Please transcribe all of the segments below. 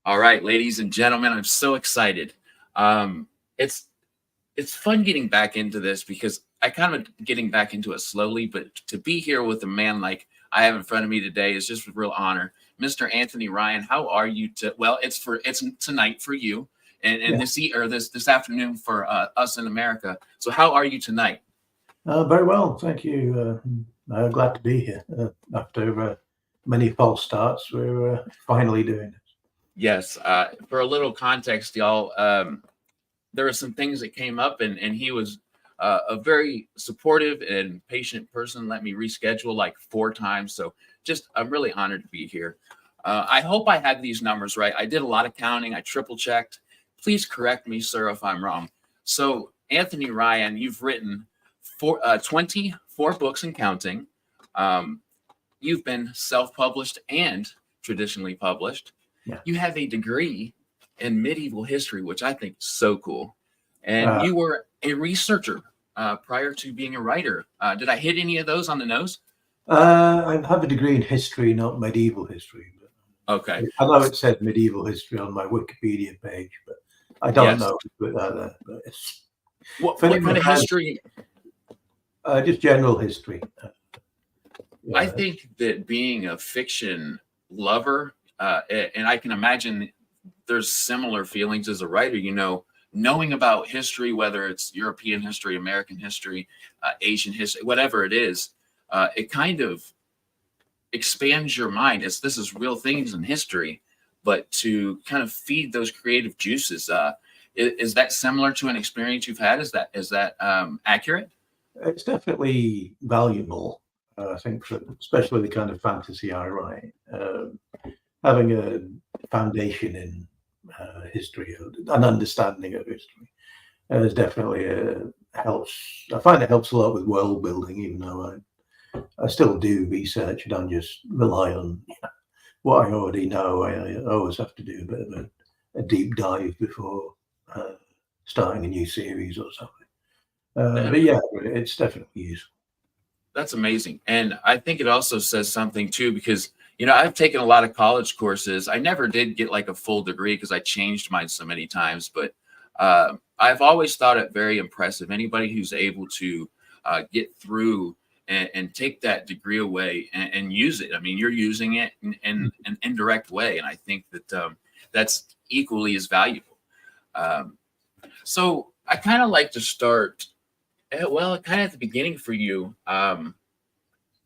All right, ladies and gentlemen, I'm so excited. Um, it's it's fun getting back into this because I kind of getting back into it slowly, but to be here with a man like I have in front of me today is just a real honor. Mr. Anthony Ryan, how are you? Well, it's tonight for you, and Yeah, this afternoon for us in America. So how are you tonight? very well, thank you. Glad to be here after many false starts. We're finally doing it. Yes, for a little context, y'all. There were some things that came up, and he was a very supportive and patient person. Let me reschedule like 4 times. So just I'm really honored to be here. I hope I had these numbers right. I did a lot of counting. I triple checked. Please correct me, sir, if I'm wrong. So Anthony Ryan, you've written 24 books and counting. Um, you've been self-published and traditionally published. Yeah. You have a degree in medieval history, which I think is so cool. And Uh, you were a researcher prior to being a writer. Did I hit any of those on the nose? I have a degree in history, not medieval history. Okay. But I know it said medieval history on my Wikipedia page, but I don't Yes. know to put that there. But it's, if What anyone kind of has history? just general history. I Yeah, think that being a fiction lover, and I can imagine there's similar feelings as a writer, knowing about history, whether it's European history, American history, Asian history, whatever it is, it kind of expands your mind. This is real things in history, but to kind of feed those creative juices. Is that similar to an experience you've had? Is that accurate? it's definitely valuable. I think, for, especially the kind of fantasy I write. Having a foundation in history, an understanding of history, is definitely helps. I find it helps a lot with world building, even though I still do research. I don't just rely on what I already know. I always have to do a bit of a deep dive before uh, starting a new series or something. But yeah, it's definitely useful. That's amazing. And I think it also says something too, because, I've taken a lot of college courses. I never did get like a full degree because I changed mine so many times, but I've always thought it very impressive. Anybody who's able to get through and take that degree away and use it. I mean, you're using it in an indirect way. And I think that that's equally as valuable. Um, so I kind of like to start, well, kind of at the beginning for you.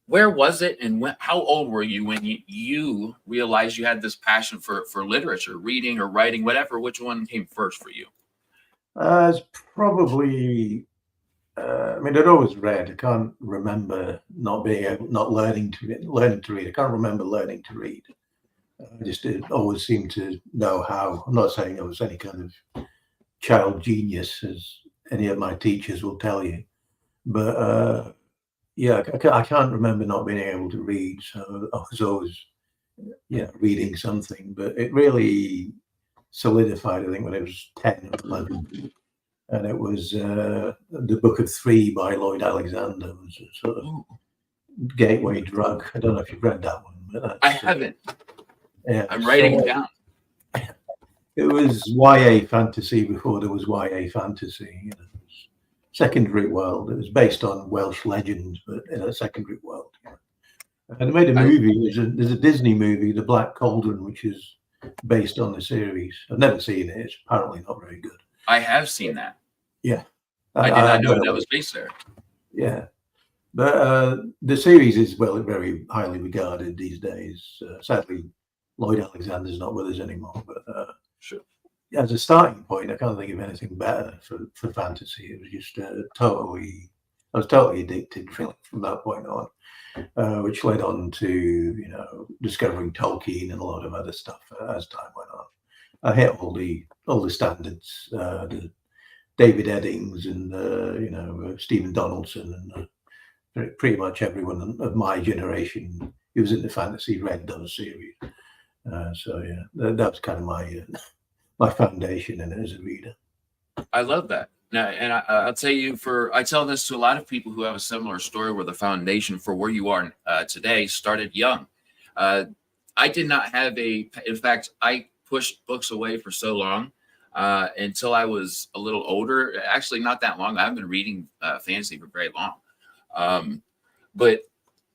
Where was it, and how old were you when you realized you had this passion for literature, reading or writing, whatever? Which one came first for you? It's probably. I mean, I'd always read. I can't remember not being able, not learning to read. I can't remember learning to read. I just always seemed to know how. I'm not saying I was any kind of child genius, as any of my teachers will tell you, but yeah, I can't remember not being able to read. So I was always, reading something. But it really solidified, I think, when I was 10 or 11. And it was the Book of Three by Lloyd Alexander was a sort of Ooh, gateway drug. I don't know if you've read that one, but I that's haven't. yeah. I'm writing it So down. it was YA fantasy before there was YA fantasy. It was secondary world. It was based on Welsh legends, but in a secondary world. And they made a I movie. There's a Disney movie, The Black Cauldron, which is based on the series. I've never seen it. It's apparently not very good. I have seen that. Yeah, I did I not know don't that know. was based there. Yeah. But the series is very highly regarded these days. Sadly, Lloyd Alexander's not with us anymore. But Sure. as a starting point, I can't think of anything better for fantasy. It was just I was totally addicted from that point on, which led on to discovering Tolkien and a lot of other stuff as time went on. I hit all the standards, the David Eddings and Stephen Donaldson and pretty much everyone of my generation who was into fantasy read those series. So yeah, that was kind of my my foundation in it as a reader. I love that. Now, and I'll tell you, I tell this to a lot of people who have a similar story where the foundation for where you are today started young. Uh, I did not have in fact, pushed books away for so long until I was a little older. Actually, not that long. I've been reading fantasy for very long. But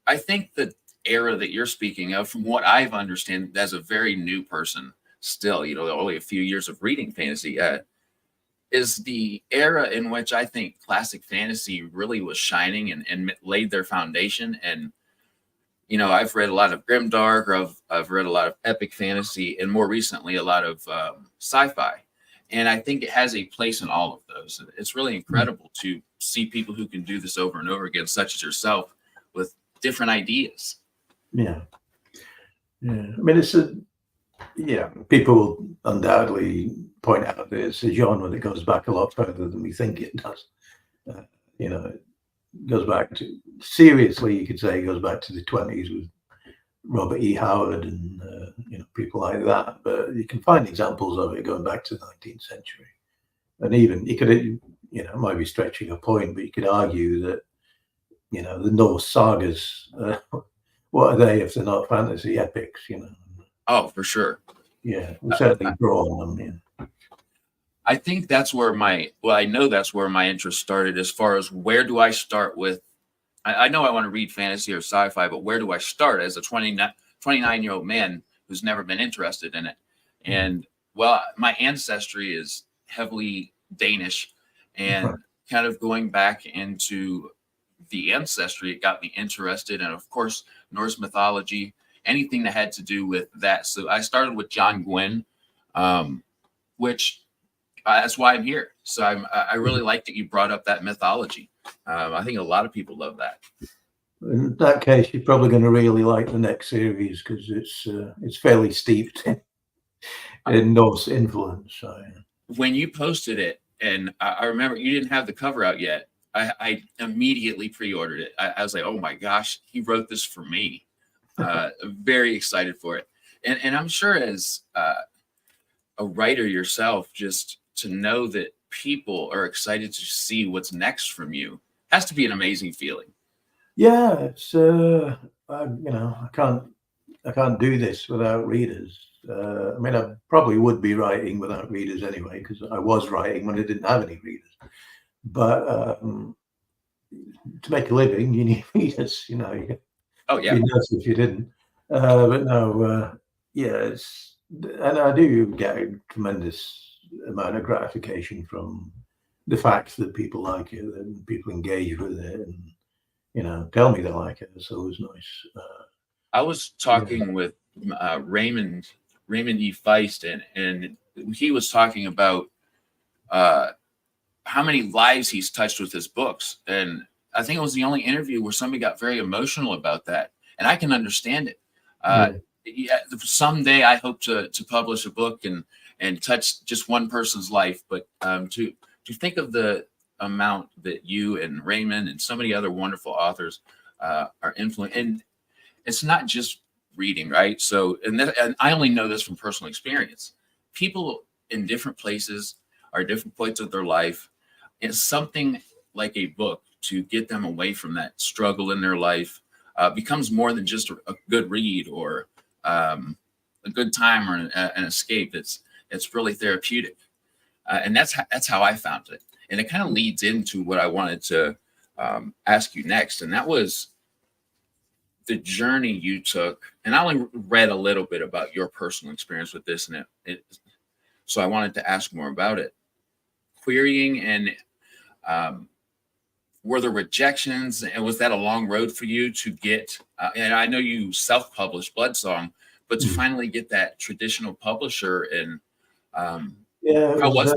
I think the era that you're speaking of, from what I've understand as a very new person, still, only a few years of reading fantasy, is the era in which I think classic fantasy really was shining and laid their foundation. And I've read a lot of grimdark, or I've read a lot of epic fantasy, and more recently a lot of sci-fi. And I think it has a place in all of those. It's really incredible to see people who can do this over and over again, such as yourself, with different ideas. Yeah. I mean, people will undoubtedly point out that it's a genre that goes back a lot further than we think it does. It goes back to, seriously, you could say it goes back to the 20s with Robert E. Howard and people like that. But you can find examples of it going back to the 19th century. And even you could, it might be stretching a point, but you could argue that the Norse sagas, what are they if they're not fantasy epics? Oh, for sure. Yeah, we certainly draw on them. Yeah. I think that's where I know that's where my interest started, as far as where do I start with. I know I want to read fantasy or sci-fi, but where do I start as a 29-year-old man who's never been interested in it? And well, my ancestry is heavily Danish, and kind of going back into the ancestry, it got me interested. And of course, Norse mythology, anything that had to do with that. So I started with John Gwynne, which that's why I'm here. So I really like that you brought up that mythology. I think a lot of people love that. In that case, you're probably going to really like the next series, because it's fairly steeped in Norse influence. So. When you posted it, and I remember you didn't have the cover out yet, I immediately pre-ordered it. I was like, oh my gosh, he wrote this for me. Very excited for it. And I'm sure, as a writer yourself, just to know that people are excited to see what's next from you has to be an amazing feeling. Yeah, it's I can't do this without readers. I mean, I probably would be writing without readers anyway, because I was writing when I didn't have any readers. But to make a living, you need readers. Oh yeah. It'd be nice if you didn't. But no, yeah, and I do get a tremendous amount of gratification from the fact that people like it and people engage with it, and tell me they like it. It's always nice. I was talking with Raymond E. Feist, and he was talking about how many lives he's touched with his books. And I think it was the only interview where somebody got very emotional about that. And I can understand it. Yeah, someday I hope to publish a book and touch just one person's life. But to think of the amount that you and Raymond and so many other wonderful authors are influenced. And it's not just reading, right? So, and I only know this from personal experience. People in different places are different points of their life. It's something like a book to get them away from that struggle in their life becomes more than just a good read or a good time or an escape. It's really therapeutic, and that's how I found it. And it kind of leads into what I wanted to ask you next, and that was the journey you took. And I only read a little bit about your personal experience with this, and so I wanted to ask more about it. Querying, and were there rejections, and was that a long road for you to get? And I know you self-published Bloodsong, but to finally get that traditional publisher, and how was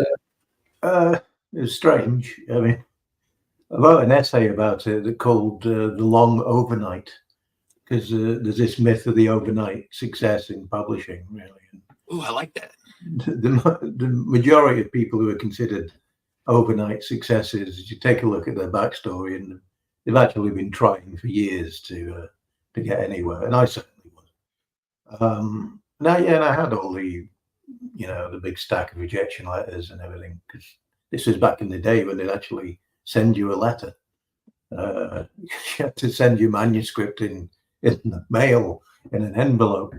that? It was strange. I mean, I wrote an essay about it called "The Long Overnight," because there's this myth of the overnight success in publishing, really. Oh, I like that. The majority of people who are considered overnight successes, you take a look at their backstory, and they've actually been trying for years to get anywhere, and I certainly was. And I had all the the big stack of rejection letters and everything, because this was back in the day when they'd actually send you a letter. You had to send your manuscript in the mail in an envelope.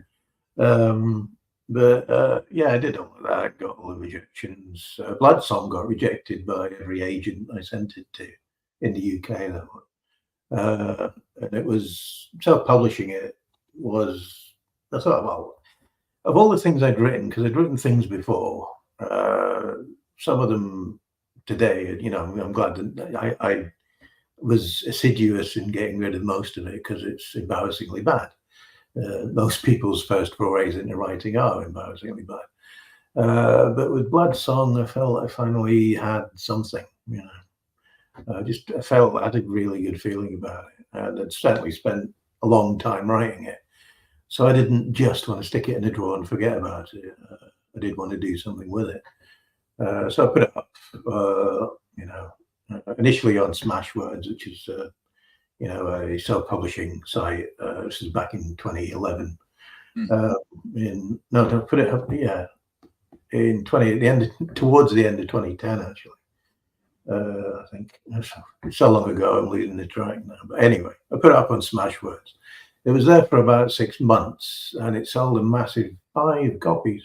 But yeah, I did all of that. I got all the rejections. Blood Song got rejected by every agent I sent it to in the UK. That one. And it was self-publishing. It was. I thought, well, of all the things I'd written, because I'd written things before, some of them today, you know, I'm glad that I was assiduous in getting rid of most of it because it's embarrassingly bad. Most people's first forays into writing are embarrassingly bad. But with Blood Song, I felt I finally had something, you know. I felt I had a really good feeling about it, and I'd certainly spent a long time writing it. So I didn't just want to stick it in a drawer and forget about it. I did want to do something with it. So I put it up, you know, initially on Smashwords, which is, you know, a self-publishing site. This is back in 2011. No, put it up, yeah, in towards the end of 2010, actually. I think it's so long ago, I'm losing the track now. But anyway, I put it up on Smashwords. It was there for about 6 months, and it sold a massive 5 copies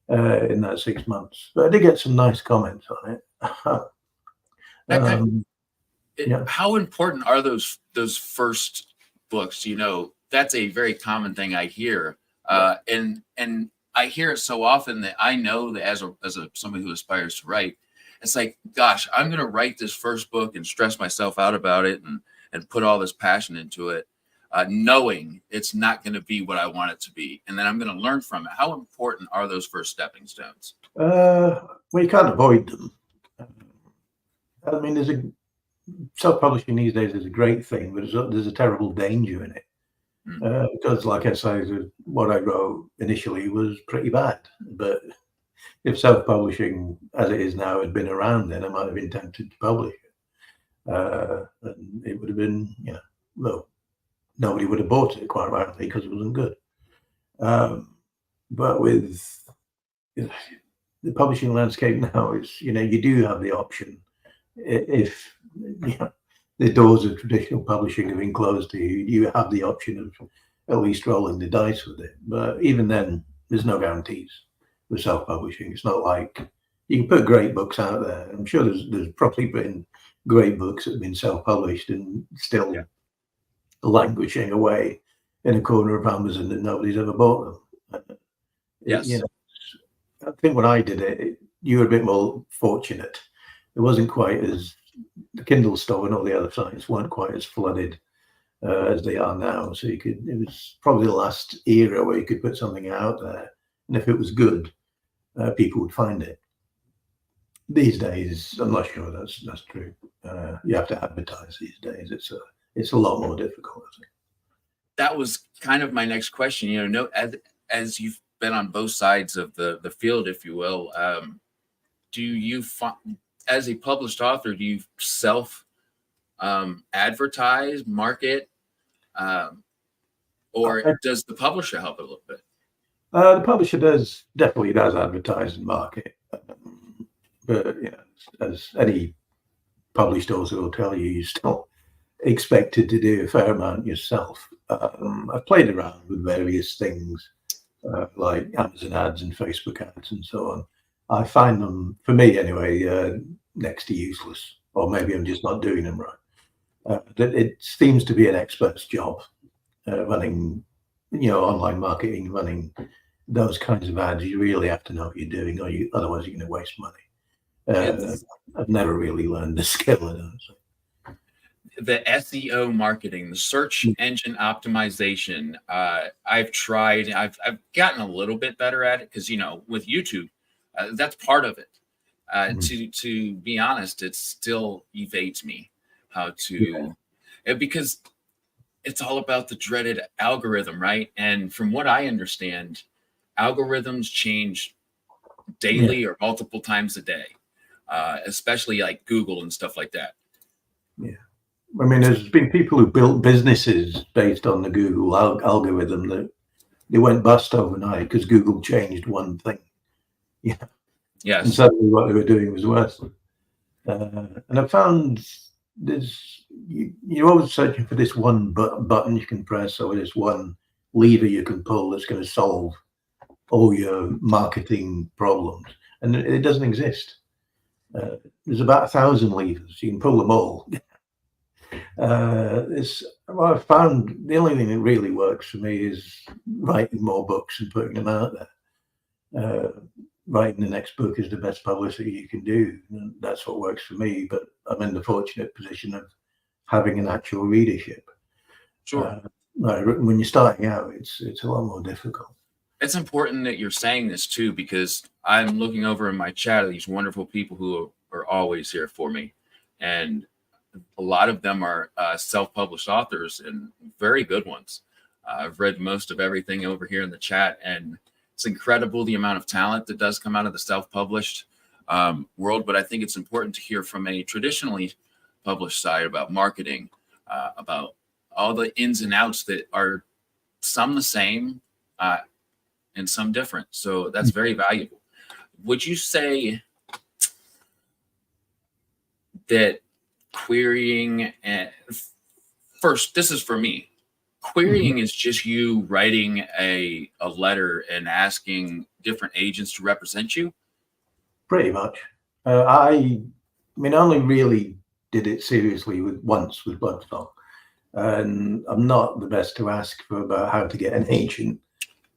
in that 6 months. But I did get some nice comments on it. Yeah. How important are those first books? You know, that's a very common thing I hear, and I hear it so often that I know that as somebody who aspires to write, it's like, gosh, I'm going to write this first book and stress myself out about it and put all this passion into it, knowing it's not going to be what I want it to be, and then I'm going to learn from it. How important are those first stepping stones? Well, you can't avoid them. I mean, self-publishing these days is a great thing, but there's a terrible danger in it. Because, like I say, what I wrote initially was pretty bad. But if self-publishing, as it is now, had been around then, I might have been tempted to publish it. And it would have been, you know, well, nobody would have bought it, quite rightly, because it wasn't good. But with the publishing landscape now, is, you know, you do have the option. If, you know, the doors of traditional publishing have been closed to you, you have the option of at least rolling the dice with it. But even then, there's no guarantees with self-publishing. It's not like you can put great books out there. I'm sure there's probably been great books that have been self-published and still languishing away in a corner of Amazon that nobody's ever bought them. Yes. You know, I think when I did it, you were a bit more fortunate. It wasn't quite as, the Kindle store and all the other sites weren't quite as flooded as they are now. So it was probably the last era where you could put something out there, and if it was good, people would find it. These days, I'm not sure that's true. You have to advertise these days. It's a lot more difficult, I think. That was kind of my next question. You know, as you've been on both sides of the field, if you will, do you find, as a published author, do you self advertise, market, or does the publisher help a little bit? The publisher definitely does advertise and market, but you know, as any published author will tell you, you're still expected to do a fair amount yourself. I've played around with various things like Amazon ads and Facebook ads and so on. I find them, for me anyway, next to useless, or maybe I'm just not doing them right. It seems to be an expert's job, running, you know, online marketing, running those kinds of ads. You really have to know what you're doing, or otherwise you're going to waste money. I've never really learned the skill, I don't say. The SEO marketing, the search engine optimization, I've tried. I've gotten a little bit better at it because, you know, with YouTube, that's part of it. To be honest, it still evades me how to, because it's all about the dreaded algorithm, right? And from what I understand, algorithms change daily or multiple times a day, especially like Google and stuff like that. Yeah. I mean, there's been people who built businesses based on the Google algorithm that they went bust overnight because Google changed one thing. Yeah. Yes. And suddenly what they were doing was worse. And I found you're always searching for this one button you can press, or this one lever you can pull that's going to solve all your marketing problems, and it doesn't exist. There's about 1,000 levers. You can pull them all. Well, I found the only thing that really works for me is writing more books and putting them out there. Writing the next book is the best publicity you can do. And that's what works for me. But I'm in the fortunate position of having an actual readership. Sure. When you're starting out, it's a lot more difficult. It's important that you're saying this too, because I'm looking over in my chat of these wonderful people who are always here for me, and a lot of them are self-published authors and very good ones. I've read most of everything over here in the chat, and it's incredible the amount of talent that does come out of the self-published world. But I think it's important to hear from a traditionally published side about marketing, about all the ins and outs that are some the same and some different. So that's very valuable. Would you say that querying, and first, this is for me, querying is just you writing a letter and asking different agents to represent you? Pretty much. I only really did it seriously once with Bloodsong, and I'm not the best to ask for about how to get an agent,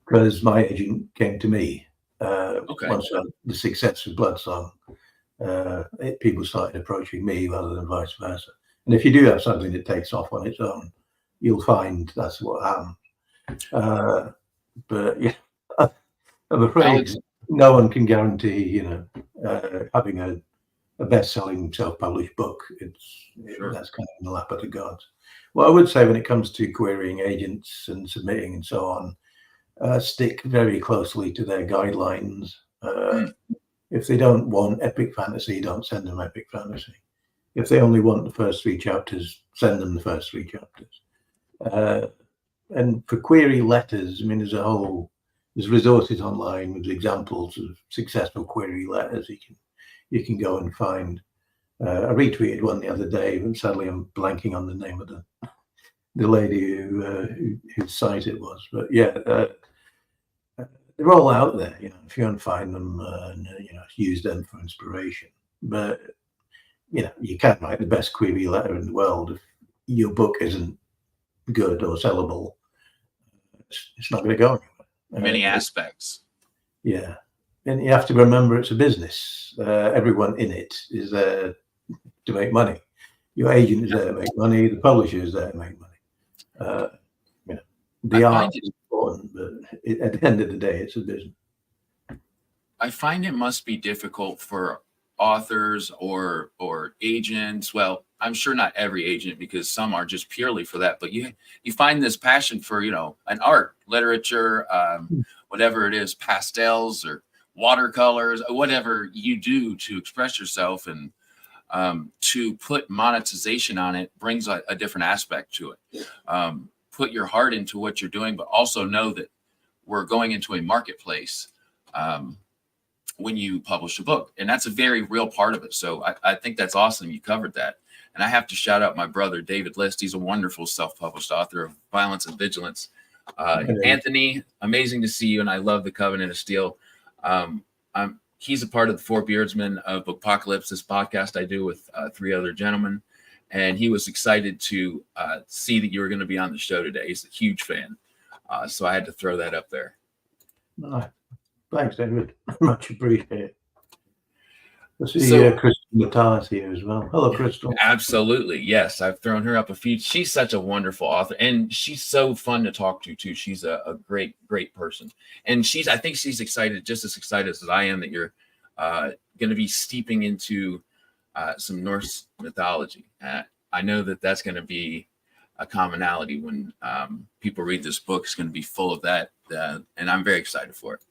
because my agent came to me. Once I had the success with Bloodsong, people started approaching me rather than vice versa. And if you do have something that takes off on its own, you'll find that's what happened. But yeah, I'm afraid no one can guarantee, having a best-selling self-published book. That's kind of in the lap of the gods. Well, I would say when it comes to querying agents and submitting and so on, stick very closely to their guidelines. If they don't want epic fantasy, don't send them epic fantasy. If they only want the first 3 chapters, send them the first 3 chapters. And for query letters, there's resources online with examples of successful query letters you can go and find. I retweeted one the other day, but sadly I'm blanking on the name of the lady whose site it was. But yeah, they're all out there. If you want to find them, use them for inspiration. But you can write the best query letter in the world. If your book isn't good or sellable, it's not going to go anywhere. Many aspects. Yeah. And you have to remember it's a business. Everyone in it is there to make money. Your agent is there to make money. The publisher is there to make money. The art is important, but at the end of the day, it's a business. I find it must be difficult for authors or agents. Well, I'm sure not every agent, because some are just purely for that. But you find this passion for an art, literature, whatever it is, pastels or watercolors, whatever you do to express yourself, and to put monetization on it brings a different aspect to it. Put your heart into what you're doing, but also know that we're going into a marketplace when you publish a book, and that's a very real part of it. So I think that's awesome. You covered that. And I have to shout out my brother, David List. He's a wonderful self-published author of Violence and Vigilance. Anthony, amazing to see you, and I love the Covenant of Steel. He's a part of the Four Beardsmen of Bookpocalypse, this podcast I do with 3 other gentlemen, and he was excited to see that you were going to be on the show today. He's a huge fan, so I had to throw that up there. Thanks, David. Much appreciated. I see Crystal Matthias here as well. Hello, Crystal. Absolutely. Yes, I've thrown her up a few. She's such a wonderful author, and she's so fun to talk to, too. She's a great, great person. And I think she's excited, just as excited as I am, that you're going to be steeping into some Norse mythology. I know that that's going to be a commonality when people read this book. It's going to be full of that, and I'm very excited for it.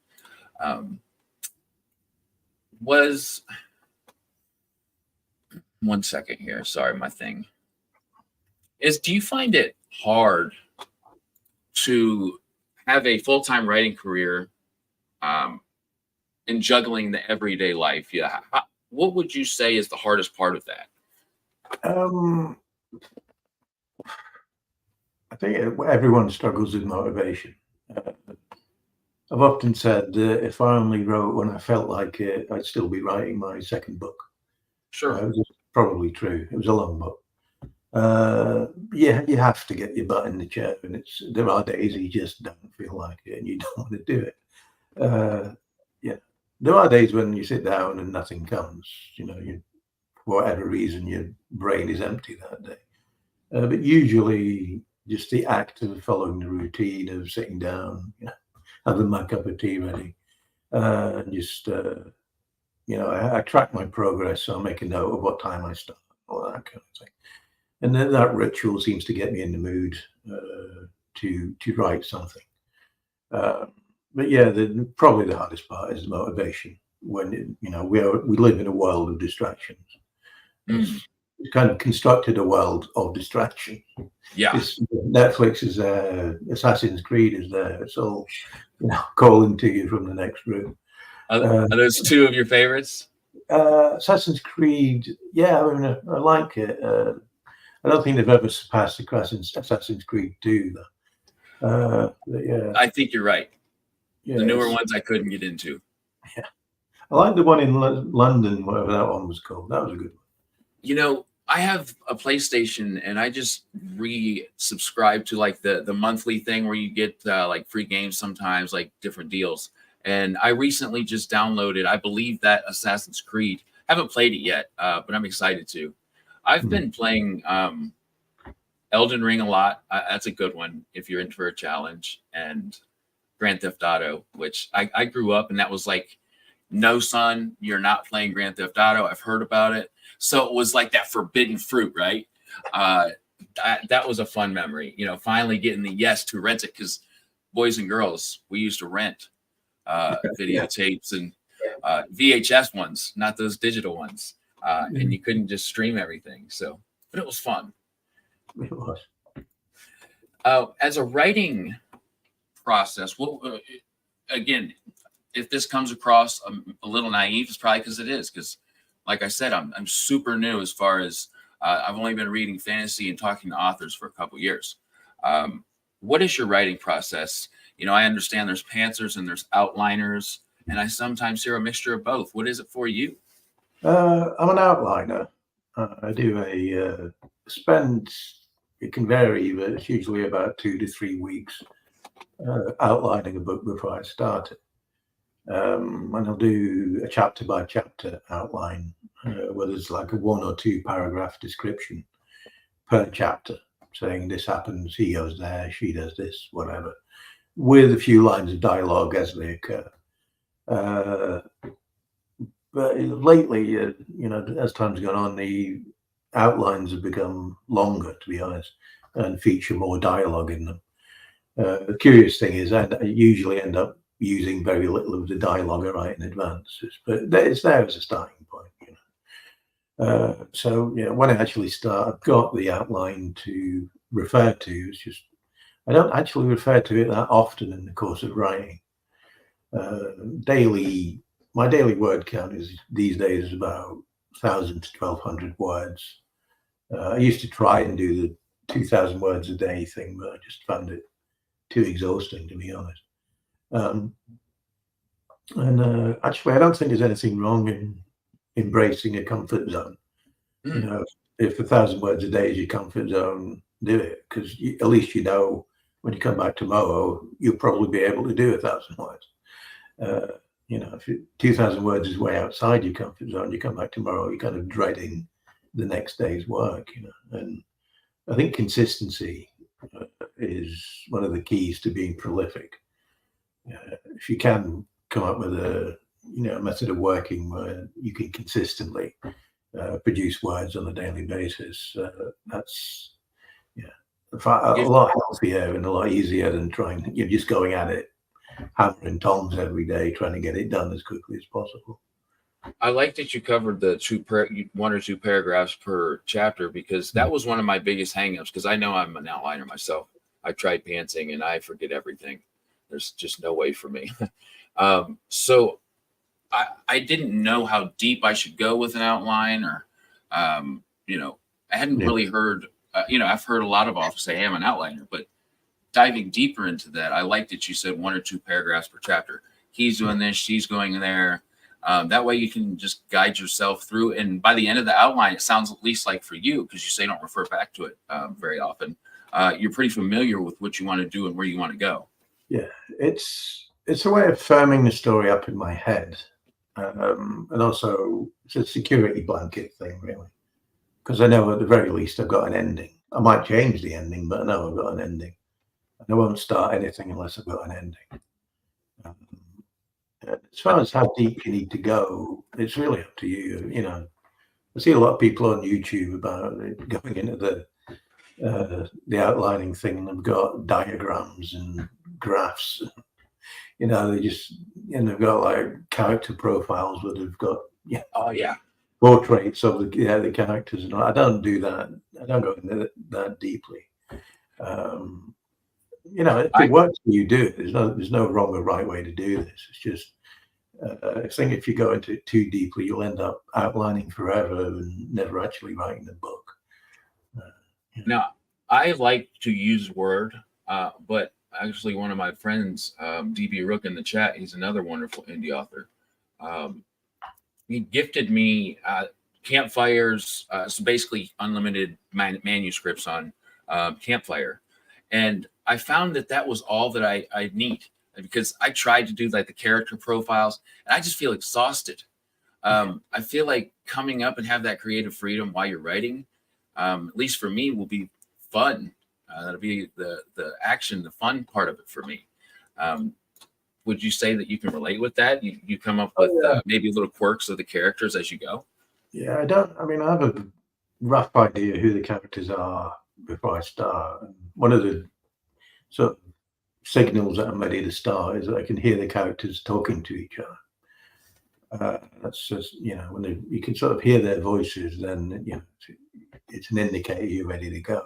One second here. Sorry, my thing do you find it hard to have a full-time writing career and juggling the everyday life? Yeah. What would you say is the hardest part of that? I think everyone struggles with motivation. I've often said if I only wrote when I felt like it, I'd still be writing my second book. Sure. Which is probably true. It was a long book. Yeah, you have to get your butt in the chair, and there are days you just don't feel like it, and you don't want to do it. Yeah, there are days when you sit down and nothing comes. For whatever reason, your brain is empty that day. But usually, just the act of following the routine of sitting down, having my cup of tea ready, and just I track my progress, so I make a note of what time I start, all that kind of thing. And then that ritual seems to get me in the mood to write something. But yeah, probably the hardest part is the motivation. When we live in a world of distractions. It's kind of constructed a world of distraction. Yeah. Netflix is there, Assassin's Creed is there. It's all calling to you from the next room. Are those two of your favorites? Assassin's Creed, yeah, I mean, I like it. I don't think they've ever surpassed Assassin's Creed 2, though. Yeah, I think you're right. yeah, the newer ones I couldn't get into. Yeah, I like the one in London, whatever that one was called. That was a good one. I have a PlayStation, and I just re-subscribe to like the monthly thing where you get like free games sometimes, like different deals. And I recently just downloaded, I believe, that Assassin's Creed. Haven't played it yet, but I'm excited to. I've been playing Elden Ring a lot. That's a good one if you're in for a challenge. And Grand Theft Auto, which I grew up, and that was like, no, son, you're not playing Grand Theft Auto. I've heard about it. So it was like that forbidden fruit, right? That was a fun memory. Finally getting the yes to rent it, because boys and girls, we used to rent videotapes and VHS ones, not those digital ones. And you couldn't just stream everything. But it was fun. It was. As a writing process, again, if this comes across a little naive, it's probably because it is. Because, like I said, I'm super new as far as I've only been reading fantasy and talking to authors for a couple years. What is your writing process? I understand there's pantsers and there's outliners, and I sometimes hear a mixture of both. What is it for you? I'm an outliner. I do it can vary, but it's usually about 2 to 3 weeks outlining a book before I start it. And I'll do a chapter by chapter outline, where there's like a 1 or 2 paragraph description per chapter, saying this happens, he goes there, she does this, whatever, with a few lines of dialogue as they occur. But lately, as time's gone on, the outlines have become longer, to be honest, and feature more dialogue in them. The curious thing is I usually end up using very little of the dialogue I write in advance, but it's there as a starting point. So when I actually start, I've got the outline to refer to. It's just I don't actually refer to it that often in the course of writing. My daily word count these days is about 1,000 to 1,200 words. I used to try and do the 2,000 words a day thing, but I just found it too exhausting, to be honest. Actually, I don't think there's anything wrong in embracing a comfort zone. If 1,000 words a day is your comfort zone, do it, because at least when you come back tomorrow, you'll probably be able to do 1,000 words. If 2,000 words is way outside your comfort zone, you come back tomorrow, you're kind of dreading the next day's work. And I think consistency is one of the keys to being prolific. If you can come up with a method of working where you can consistently produce words on a daily basis, that's a lot healthier and a lot easier than just going at it hammering tongs every day, trying to get it done as quickly as possible. I like that you covered the 1 or 2 paragraphs per chapter, because that was one of my biggest hangups, because I know I'm an outliner myself. I tried pantsing and I forget everything. There's just no way for me. So I didn't know how deep I should go with an outline, or, I hadn't really heard, I've heard a lot of authors say, hey, I'm an outliner, but diving deeper into that, I like that you said 1 or 2 paragraphs per chapter. He's doing this, she's going there. That way you can just guide yourself through. And by the end of the outline, it sounds at least like for you, because you say don't refer back to it very often. You're pretty familiar with what you want to do and where you want to go. Yeah, it's a way of firming the story up in my head. And also it's a security blanket thing, really, because I know at the very least I've got an ending. I might change the ending, but I know I've got an ending. And I won't start anything unless I've got an ending. As far as how deep you need to go, it's really up to you. You know, I see a lot of people on YouTube about going into the outlining thing, and they've got diagrams and graphs. You know, they've got like character profiles where they've got portraits of the characters, and I don't do that. I don't go into that deeply. You know, if it works for you, do it. There's no wrong or right way to do this. It's just I think if you go into it too deeply, you'll end up outlining forever and never actually writing the book. Now, I like to use Word, but actually one of my friends, DB Rook in the chat, he's another wonderful indie author. He gifted me Campfires, so basically unlimited manuscripts on Campfire. And I found that was all that I need, because I tried to do like the character profiles and I just feel exhausted. I feel like coming up and have that creative freedom while you're writing, at least for me, will be fun. That'll be the action, the fun part of it for me. Would you say that you can relate with that? You come up with maybe little quirks of the characters as you go? Yeah, I mean, I have a rough idea who the characters are before I start. One of the sort of signals that I'm ready to start is that I can hear the characters talking to each other. That's just, you know, when you can sort of hear their voices, then, you know, it's an indicator you're ready to go.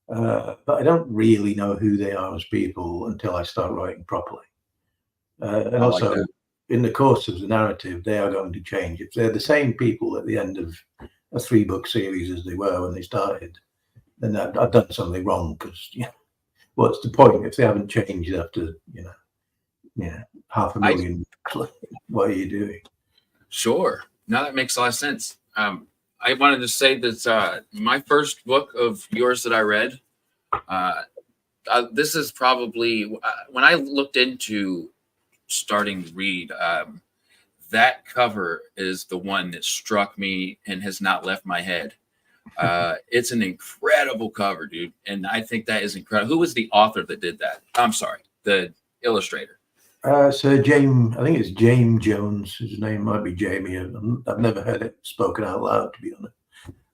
But I don't really know who they are as people until I start writing properly. And also, like in the course of the narrative, they are going to change. If they're the same people at the end of a 3-book series as they were when they started, then I've done something wrong, because, you know, what's the point if they haven't changed after, you know, 500,000? What are you doing? Sure. No, that makes a lot of sense. I wanted to say that my first book of yours that I read, this is probably when I looked into starting to read, that cover is the one that struck me and has not left my head. It's an incredible cover, dude. And I think that is incredible. Who was the author that did that? I'm sorry, the illustrator. So James, I think it's James Jones. His name might be Jamie. I've never heard it spoken out loud, to be honest.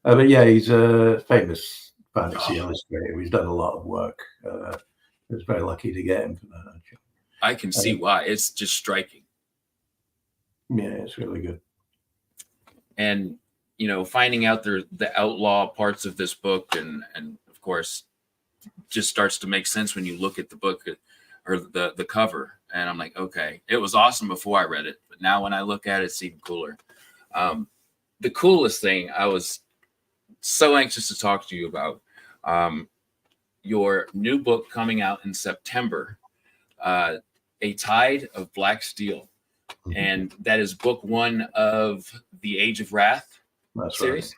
But yeah, he's a famous fantasy illustrator. He's done a lot of work. I was very lucky to get him for that, actually. I can see why. It's just striking. Yeah, it's really good. And, you know, finding out the outlaw parts of this book, and of course, just starts to make sense when you look at the book or the cover. And I'm like, okay, it was awesome before I read it, but now when I look at it, it's even cooler. The coolest thing, I was so anxious to talk to you about, your new book coming out in September, A Tide of Black Steel. Mm-hmm. And that is book 1 of the Age of Wrath series.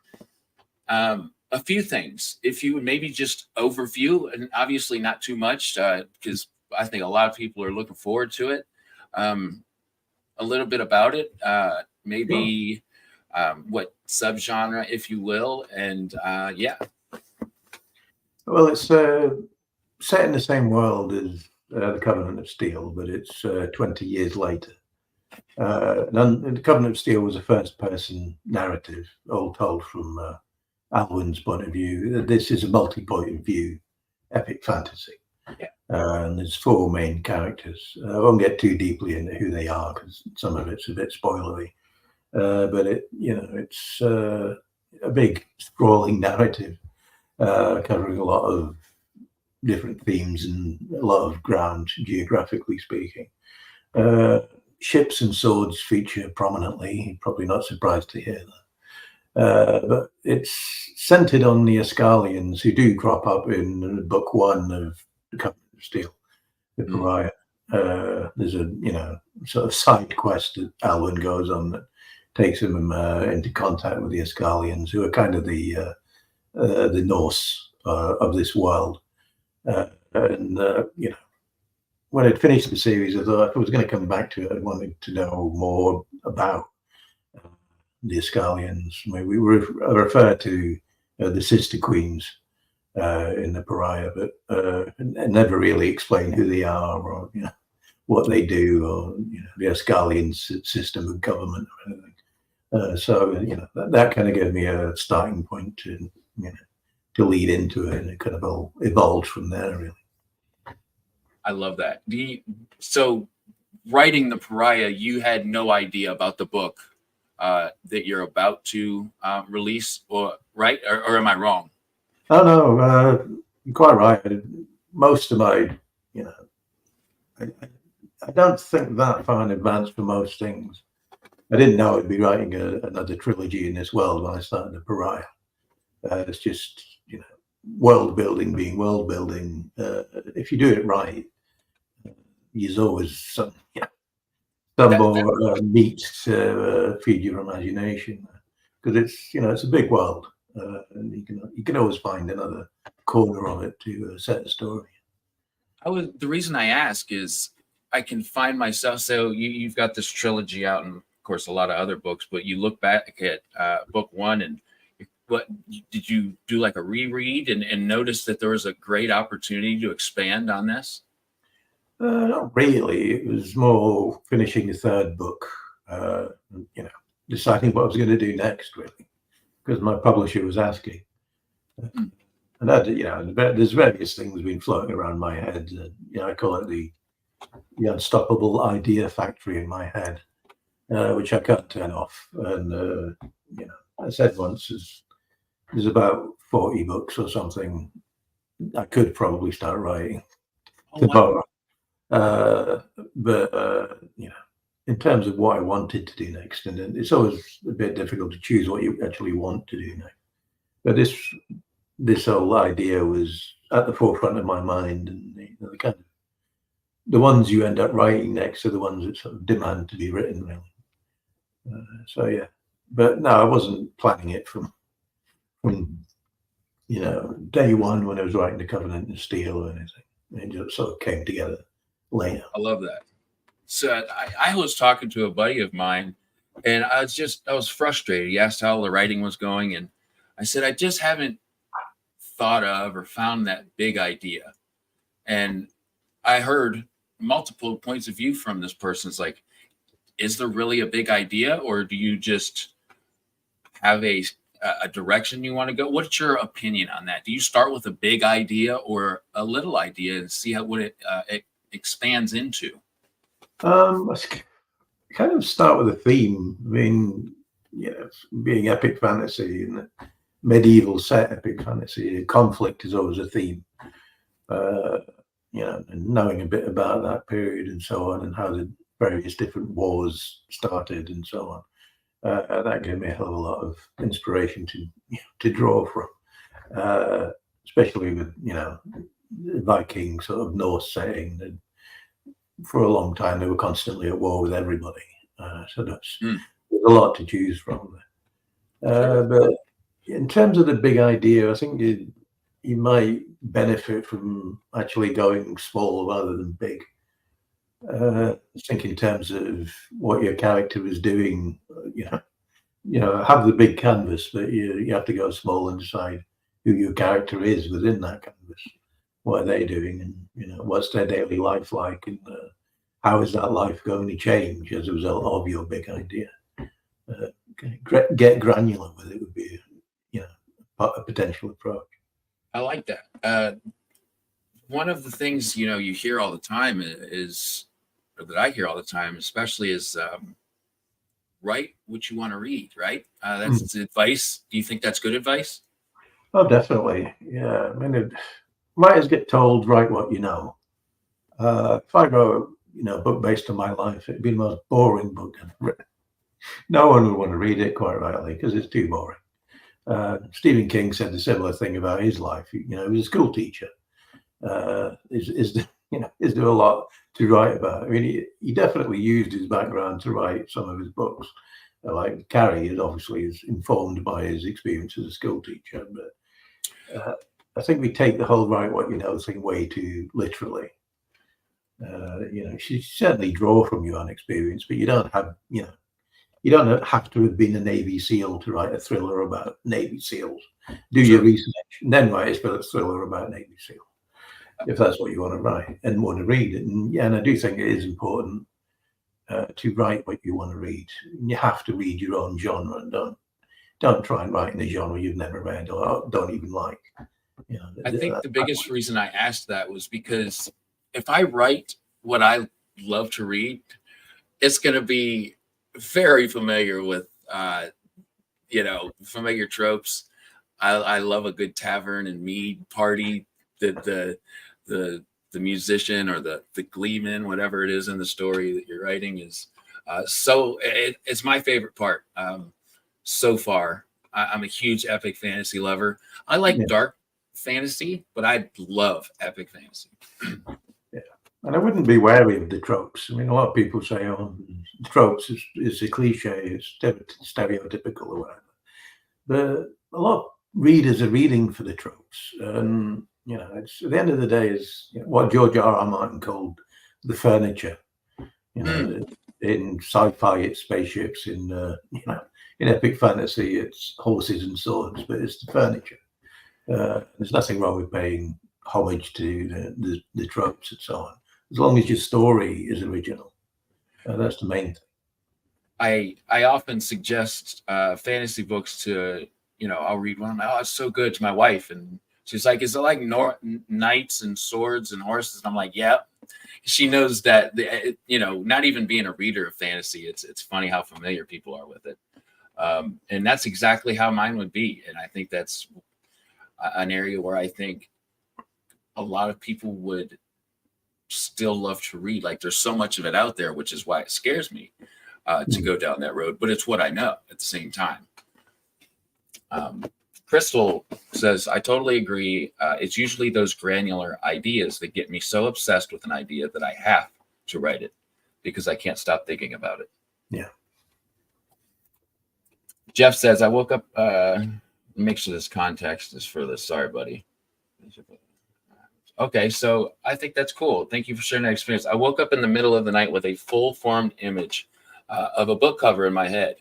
Right. A few things, if you would maybe just overview, and obviously not too much, because I think a lot of people are looking forward to it. A little bit about it, maybe what subgenre, if you will, and yeah. Well, it's set in the same world as the Covenant of Steel, but it's 20 years later. And the Covenant of Steel was a first-person narrative, all told from Alwyn's point of view. This is a multi-point of view epic fantasy. Yeah. And there's 4 main characters. I won't get too deeply into who they are, because some of it's a bit spoilery. But it's a big sprawling narrative covering a lot of different themes and a lot of ground, geographically speaking. Ships and swords feature prominently. You're probably not surprised to hear that. But it's centered on the Ascalians, who do crop up in book 1 of the Covenant Steel, the Pariah. There's a sort of side quest that Alwyn goes on that takes him into contact with the Escalians, who are kind of the Norse of this world. When I'd finished the series, I thought if I was going to come back to it, I wanted to know more about the Escalians. I mean, we refer to the sister queens in the Pariah, but never really explain who they are or what they do, or the Escalian system of government or anything. So that kind of gave me a starting point to lead into it, and it kind of all evolved from there, really. I love that. So writing the Pariah, you had no idea about the book that you're about to release, or right? Or am I wrong? Oh no, you're quite right. Most of my, I don't think that far in advance for most things. I didn't know I'd be writing another trilogy in this world when I started the Pariah. It's just, world building being world building. If you do it right, there's always some more meat to feed your imagination, because it's a big world, and you can always find another corner of it to set a story. The reason I ask is I can find myself. So you've got this trilogy out, and of course a lot of other books, but you look back at book one, and what did you do, like a reread and notice that there was a great opportunity to expand on this? Not really. It was more finishing the third book, deciding what I was going to do next, really, because my publisher was asking. And there's various things been floating around my head. I call it the unstoppable idea factory in my head, which I can't turn off. And I said once, there's about 40 books or something I could probably start writing tomorrow. But in terms of what I wanted to do next, and it's always a bit difficult to choose what you actually want to do next. But this whole idea was at the forefront of my mind, and the ones you end up writing next are the ones that sort of demand to be written, really. But no, I wasn't planning it from day one when I was writing The Covenant of Steel or anything. It just sort of came together later. I love that. So I was talking to a buddy of mine, and I was frustrated. He asked how the writing was going, and I said, I just haven't thought of or found that big idea. And I heard multiple points of view from this person. It's like, is there really a big idea, or do you just have a direction you want to go? What's your opinion on that? Do you start with a big idea or a little idea and see what it expands into? Let's kind of start with a theme. I mean, being epic fantasy and medieval set epic fantasy, conflict is always a theme. And knowing a bit about that period and so on, and how the various different wars started and so on. That gave me a hell of a lot of inspiration to draw from, especially with the Viking sort of Norse setting. That for a long time they were constantly at war with everybody, so there's a lot to choose from. But in terms of the big idea, I think you might benefit from actually going small rather than big. I think in terms of what your character is doing, have the big canvas, but you have to go small and decide who your character is within that canvas. What are they doing, and what's their daily life like, and how is that life going to change as a result of your big idea? Get granular with it would be a potential approach. I like that. One of the things you hear all the time is, or that I hear all the time, especially, is write what you want to read. Right? That's advice. Do you think that's good advice? Oh, definitely. Yeah. I mean, writers get told write what you know. If I wrote a book based on my life, it'd be the most boring book I've written. No one would want to read it, quite rightly, because it's too boring. Stephen King said a similar thing about his life. He was a school teacher, is there a lot to write about? I mean, he definitely used his background to write some of his books. Like Carrie is informed by his experience as a school teacher, but I think we take the whole write what you know thing way too literally. You certainly draw from your own experience, but you don't have to have been a Navy SEAL to write a thriller about Navy SEAls. Do your research and then write a thriller about Navy SEAL, if that's what you want to write and want to read. And I do think it is important to write what you want to read. You have to read your own genre, and don't try and write in a genre you've never read or don't even like. I think the biggest reason I asked that was because if I write what I love to read, it's going to be very familiar with, familiar tropes. I love a good tavern and mead party. The musician or the gleeman, whatever it is in the story that you're writing, is it's my favorite part. So far, I'm a huge epic fantasy lover. I like dark fantasy, but I love epic fantasy. And I wouldn't be wary of the tropes. I mean, a lot of people say, "Oh, tropes is a cliche, it's stereotypical or whatever." But a lot of readers are reading for the tropes, and it's at the end of the day is what George R. Martin called the furniture. In sci-fi, it's spaceships. In epic fantasy, it's horses and swords. But it's the furniture. There's nothing wrong with paying homage to the tropes and so on, as long as your story is original. That's the main thing. I often suggest fantasy books to, I'll read one. Oh, it's so good, to my wife, and she's like, "Is it like knights and swords and horses?" And I'm like, "Yeah." She knows that, not even being a reader of fantasy, it's funny how familiar people are with it. And that's exactly how mine would be. And I think that's an area where I think a lot of people would still love to read. Like, there's so much of it out there, which is why it scares me to go down that road. But it's what I know at the same time. Crystal says, "I totally agree. It's usually those granular ideas that get me so obsessed with an idea that I have to write it because I can't stop thinking about it." Yeah. Jeff says, "I woke up." Make sure this context is for this. Sorry, buddy. Okay, so I think that's cool. Thank you for sharing that experience. "I woke up in the middle of the night with a full-formed image of a book cover in my head.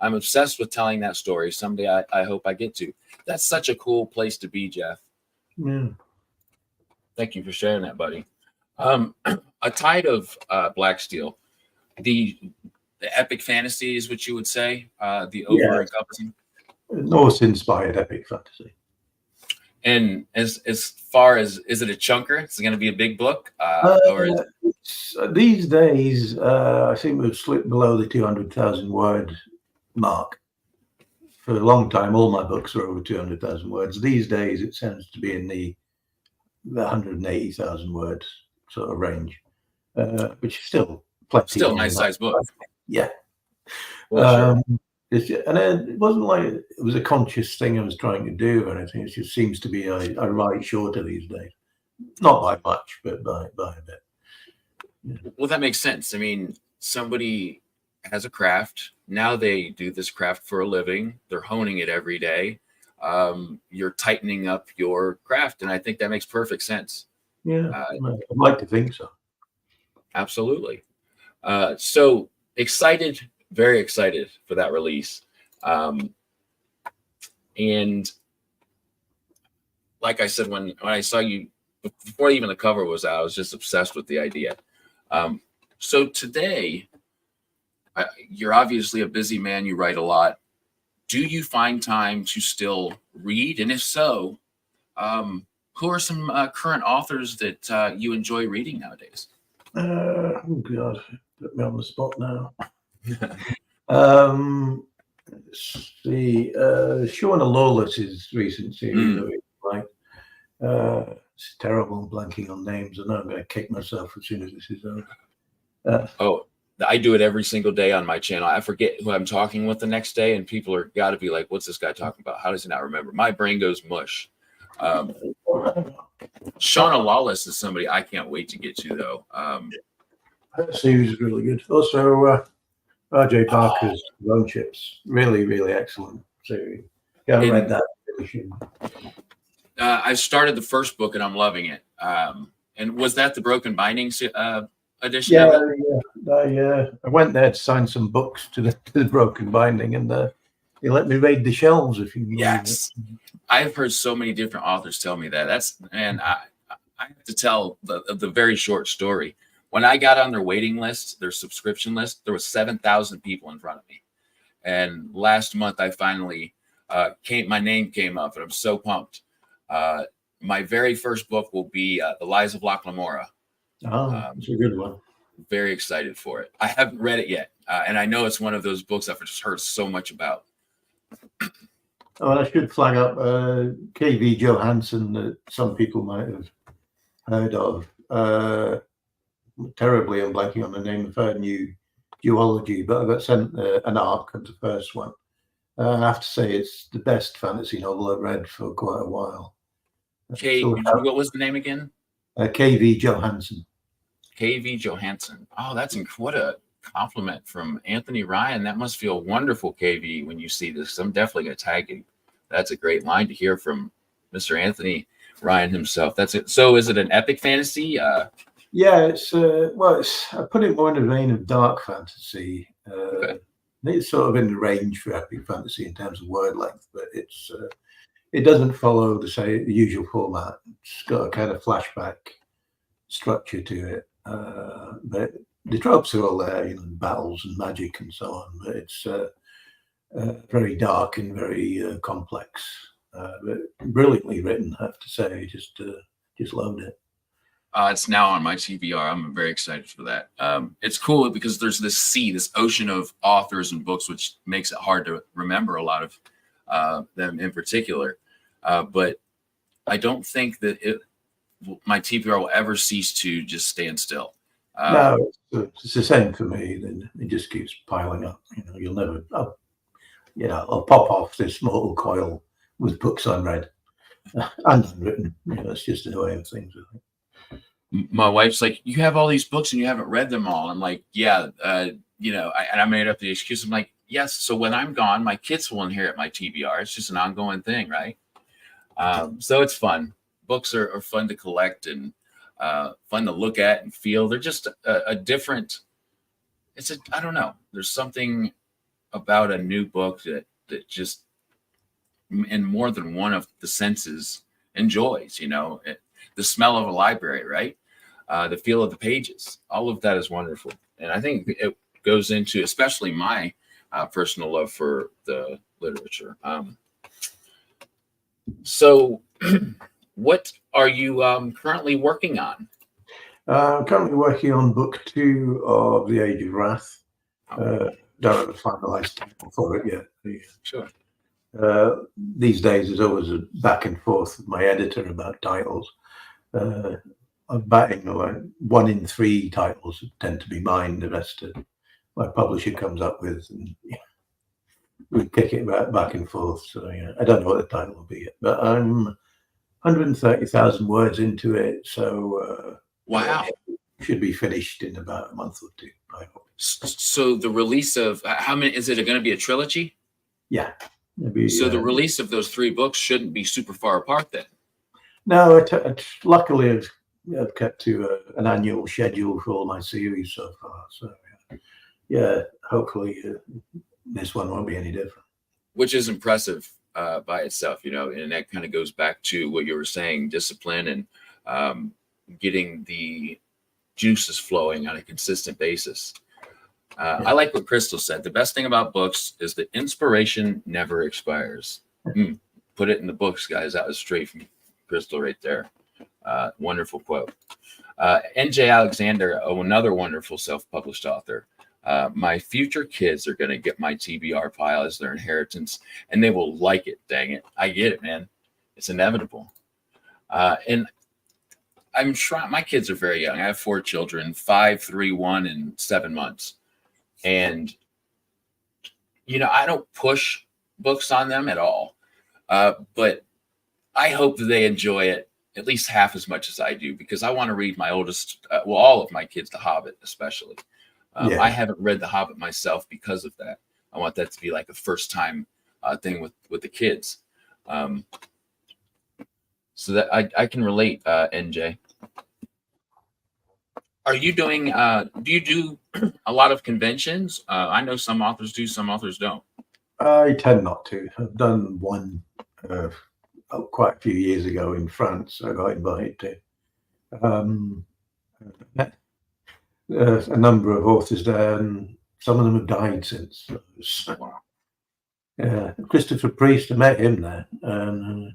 I'm obsessed with telling that story. Someday I hope I get to." That's such a cool place to be, Jeff. Yeah. Thank you for sharing that, buddy. A Tide of Black Steel. The epic fantasy is what you would say, the over-encompassing. Norse-inspired epic fantasy. And as far as, is it a chunker? Is it going to be a big book? These days, I think we've slipped below the 200,000 word mark. For a long time, all my books are over 200,000 words. These days, it tends to be in the 180,000 words sort of range, which is still plenty. Still a nice sized book. Yeah. Well, sure. And it wasn't like it was a conscious thing I was trying to do or anything. It just seems to be I write shorter these days. Not by much, but by a bit. Yeah. Well, that makes sense. I mean, somebody has a craft. Now they do this craft for a living. They're honing it every day. You're tightening up your craft. And I think that makes perfect sense. Yeah, I'd like to think so. Absolutely. So excited, very excited for that release. And like I said, when I saw you, before even the cover was out, I was just obsessed with the idea. So today, you're obviously a busy man. You write a lot. Do you find time to still read? And if so, who are some current authors that you enjoy reading nowadays? Oh God, put me on the spot now. Let's see. Shauna Lawless's recent series. It's terrible. I'm blanking on names. I know I'm going to kick myself as soon as this is over. I do it every single day on my channel. I forget who I'm talking with the next day, and people are got to be like, "What's this guy talking about? How does he not remember?" My brain goes mush. Um, Shauna Lawless is somebody I can't wait to get to, though. That series is really good. Also, R.J. Parker's Lone Chips, really, really excellent series. You haven't read that? Really should. I started the first book and I'm loving it. And was that the Broken Bindings edition? Yeah, of it? yeah. I went there to sign some books to the Broken Binding, and they let me raid the shelves, if you believe Yes. it. I've heard so many different authors tell me that. I have to tell the very short story. When I got on their waiting list, their subscription list, there was 7,000 people in front of me. And last month, I finally my name came up, and I'm so pumped. My very first book will be The Lies of Locke Lamora. Oh, it's a good one. Very excited for it. I haven't read it yet, and I know it's one of those books I've just heard so much about. Oh, I should flag up K.V. Johansson that some people might have heard of. Terribly, I'm blanking on the name of her new duology, but I got sent an arc of the first one. I have to say it's the best fantasy novel I've read for quite a while. What was the name again? K.V. Johansson. K.V. Johansson. Oh, what a compliment from Anthony Ryan. That must feel wonderful, KV, when you see this. I'm definitely going to tag you. That's a great line to hear from Mr. Anthony Ryan himself. That's it. So is it an epic fantasy? Yeah, it's I put it more in the vein of dark fantasy. Okay. It's sort of in the range for epic fantasy in terms of word length, but it doesn't follow the usual format. It's got a kind of flashback structure to it. But the tropes are all there, battles and magic and so on. But it's very dark and very complex. But brilliantly written, I have to say. Just loved it. It's now on my TBR. I'm very excited for that. It's cool because there's this ocean of authors and books, which makes it hard to remember a lot of them in particular. But I don't think that my TBR will ever cease to just stand still. No, it's the same for me. Then it just keeps piling up. You'll never. I'll pop off this mortal coil with books unread and unwritten. It's just the way of things. My wife's like, "You have all these books and you haven't read them all." I'm like, "Yeah, and I made up the excuse. I'm like, yes. So when I'm gone, my kids will inherit my TBR. It's just an ongoing thing, right? So it's fun. Books are fun to collect and fun to look at and feel. They're just a different. I don't know. There's something about a new book that just in more than one of the senses enjoys. The smell of a library, right? The feel of the pages. All of that is wonderful, and I think it goes into especially my personal love for the literature. So, what are you currently working on? I'm currently working on book 2 of The Age of Wrath. Don't have a finalized title for it yet. Sure. These days, there's always a back and forth with my editor about titles. I'm batting like 1 in 3 titles tend to be mine. The rest my publisher comes up with, and we kick it back and forth. So I don't know what the title will be yet, but I'm 130,000 words into it. So wow, should be finished in about a month or 2. I hope. So the release of how many is it going to be a trilogy? Yeah. So the release of those 3 books shouldn't be super far apart then. No, luckily I've kept to an annual schedule for all my series so far. So yeah, hopefully this one won't be any different. Which is impressive by itself, and that kind of goes back to what you were saying, discipline and getting the juices flowing on a consistent basis. I like what Crystal said. The best thing about books is that inspiration never expires. Put it in the books, guys. That was straight from Crystal right there. Wonderful quote. N.J. Alexander, another wonderful self-published author. My future kids are going to get my TBR pile as their inheritance, and they will like it. Dang it. I get it, man. It's inevitable. And I'm trying. My kids are very young. I have 4 children, 5, 3, 1, and 7 months. And, I don't push books on them at all. But I hope that they enjoy it at least half as much as I do, because I want to read my oldest, all of my kids, The Hobbit, especially. Yeah. I haven't read The Hobbit myself because of that. I want that to be like a first time thing with the kids. So that I can relate, NJ. Are you doing, do you do a lot of conventions? I know some authors do, some authors don't. I tend not to. I've done one quite a few years ago in France. I got invited to. A number of authors there, and some of them have died since. Wow. Christopher Priest, I met him there, and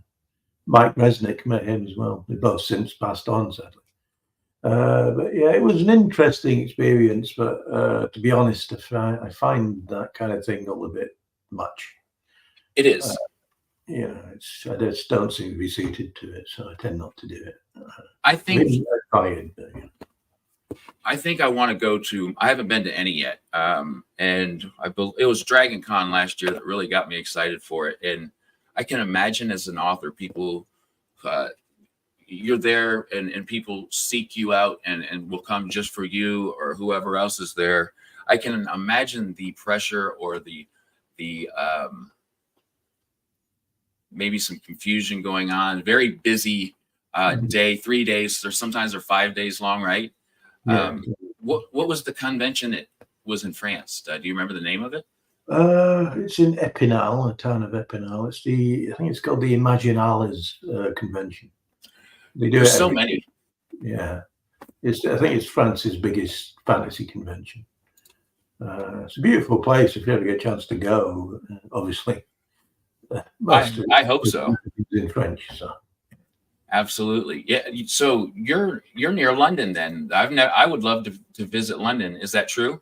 Mike Resnick, met him as well. They both since passed on, sadly. But yeah, it was an interesting experience. But to be honest, I find that kind of thing a little bit much. It is. I just don't seem to be suited to it, so I tend not to do it. I think I think I want to go to. I haven't been to any yet, and it was Dragon Con last year that really got me excited for it. And I can imagine, as an author, people, you're there, and people seek you out and will come just for you or whoever else is there. I can imagine the pressure or the maybe some confusion going on. Very busy day, 3 days, or sometimes they're 5 days long, right? Yeah. What was the convention? It was in France. Do you remember the name of it? It's in Epinal, the town of Epinal. I think it's called the Imaginales convention. They do There's so many. Yeah, I think it's France's biggest fantasy convention. It's a beautiful place if you ever get a chance to go. Obviously, I hope so. In French, so. Absolutely, yeah. So you're near London, then. I would love to visit London. Is that true?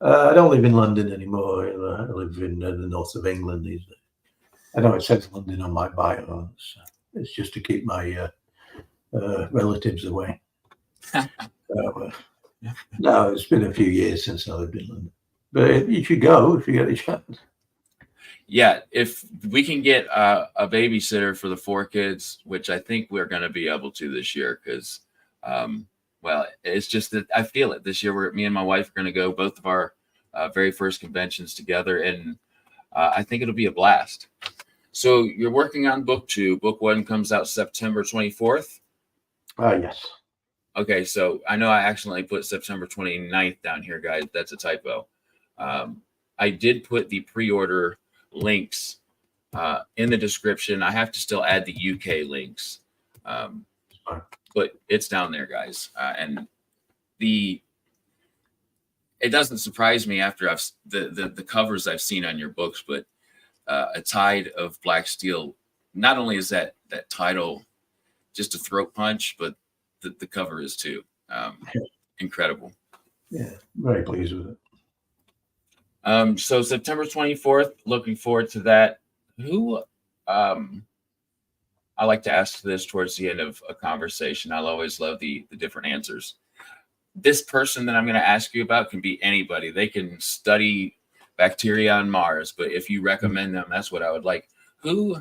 I don't live in London anymore. I live in the north of England these days. I know it says London on my bio. It's just to keep my relatives away. No, it's been a few years since I lived in London. But you should go if you get a chance. Yeah, if we can get a babysitter for the 4 kids, which I think we're going to be able to this year, because, well, it's just that I feel it this year. Me and my wife are going to go both of our very first conventions together, and I think it'll be a blast. So you're working on Booktube. Book 1 comes out September 24th. Yes. Okay, so I know I accidentally put September 29th down here, guys. That's a typo. I did put the pre-order links in the description. I have to still add the UK links, but it's down there, guys. And it doesn't surprise me after the covers I've seen on your books, but A Tide of Black Steel. Not only is that title just a throat punch, but the cover is too. Incredible. Yeah, very pleased with it. So September 24th, looking forward to that. Who, I like to ask this towards the end of a conversation. I'll always love the different answers. This person that I'm going to ask you about can be anybody. They can study bacteria on Mars, but if you recommend them, that's what I would like. Who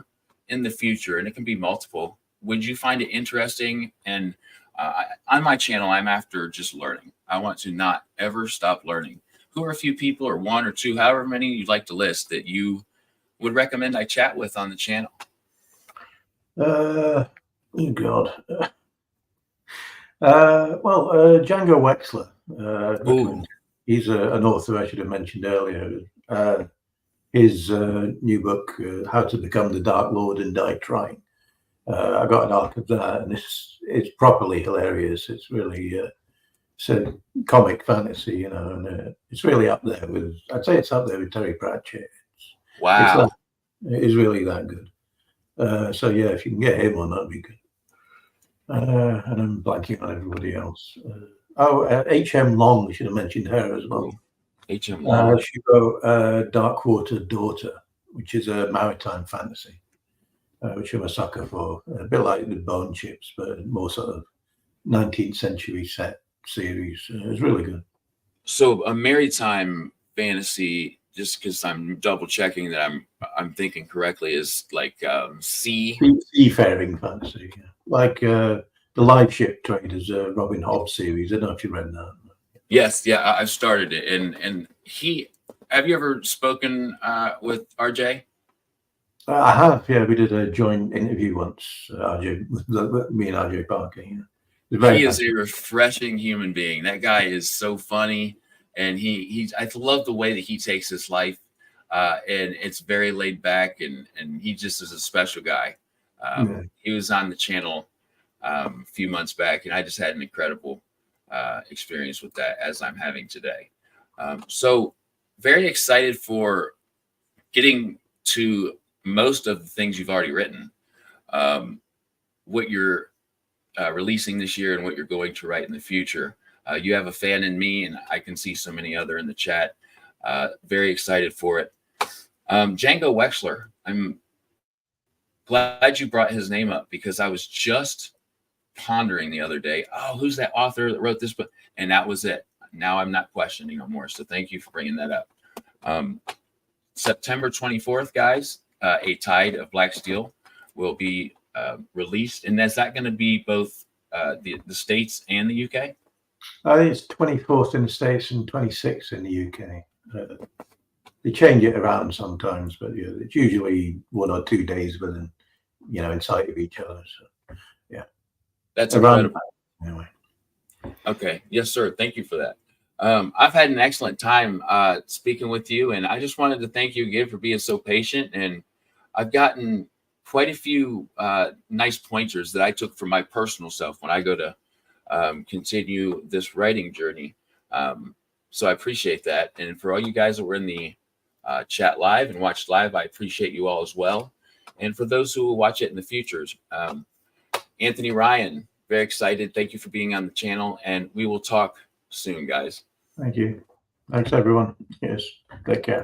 in the future, and it can be multiple, would you find it interesting? And on my channel, I'm after just learning. I want to not ever stop learning. Who are a few people, or 1 or 2, however many you'd like to list, that you would recommend I chat with on the channel? Oh God. Django Wexler. He's an author I should have mentioned earlier. His new book, How to Become the Dark Lord and Die Trying. I got an arc of that, and it's properly hilarious. It's really it's a comic fantasy, and it's really up there with. I'd say it's up there with Terry Pratchett. Wow, it is really that good. So yeah, if you can get him on, that'd be good. And I'm blanking on everybody else. H.M. Long, I should have mentioned her as well. H.M. Long. She wrote Darkwater Daughter, which is a maritime fantasy, which I'm a sucker for. A bit like the Bone Chips, but more sort of 19th century set series. It's really good. So a maritime fantasy, just because I'm double checking that I'm thinking correctly, is like Seafaring fantasy, yeah. Like the Live Ship Traders, Robin Hobb series. I don't know if you read that. Yes, yeah, I've started it, and have you ever spoken with RJ? I have, yeah. We did a joint interview once, RJ, with me and RJ Parker. Yeah. He is a refreshing human being. That guy is so funny, and I love the way that he takes his life, and it's very laid back, and he just is a special guy. Yeah. He was on the channel a few months back, and I just had an incredible experience with that, as I'm having today. So very excited for getting to most of the things you've already written, what you're releasing this year, and what you're going to write in the future. You have a fan in me, and I can see so many other in the chat. Very excited for it. Django Wexler, I'm glad you brought his name up, because I was just pondering the other day, oh, who's that author that wrote this book? And that was it. Now I'm not questioning no more. So thank you for bringing that up. September 24th, guys, A Tide of Black Steel will be released. And is that going to be both the States and the UK? I think it's 24th in the States and 26th in the UK. They change it around sometimes, but yeah, it's usually 1 or 2 days within, in sight of each other. So, yeah. That's incredible. Anyway. Okay. Yes, sir. Thank you for that. I've had an excellent time speaking with you, and I just wanted to thank you again for being so patient. And I've gotten quite a few nice pointers that I took for my personal self when I go to continue this writing journey. So I appreciate that. And for all you guys that were in the chat live and watched live, I appreciate you all as well. And for those who will watch it in the future, Anthony Ryan, very excited. Thank you for being on the channel, and we will talk soon, guys. Thank you. Thanks, everyone. Yes. Take care.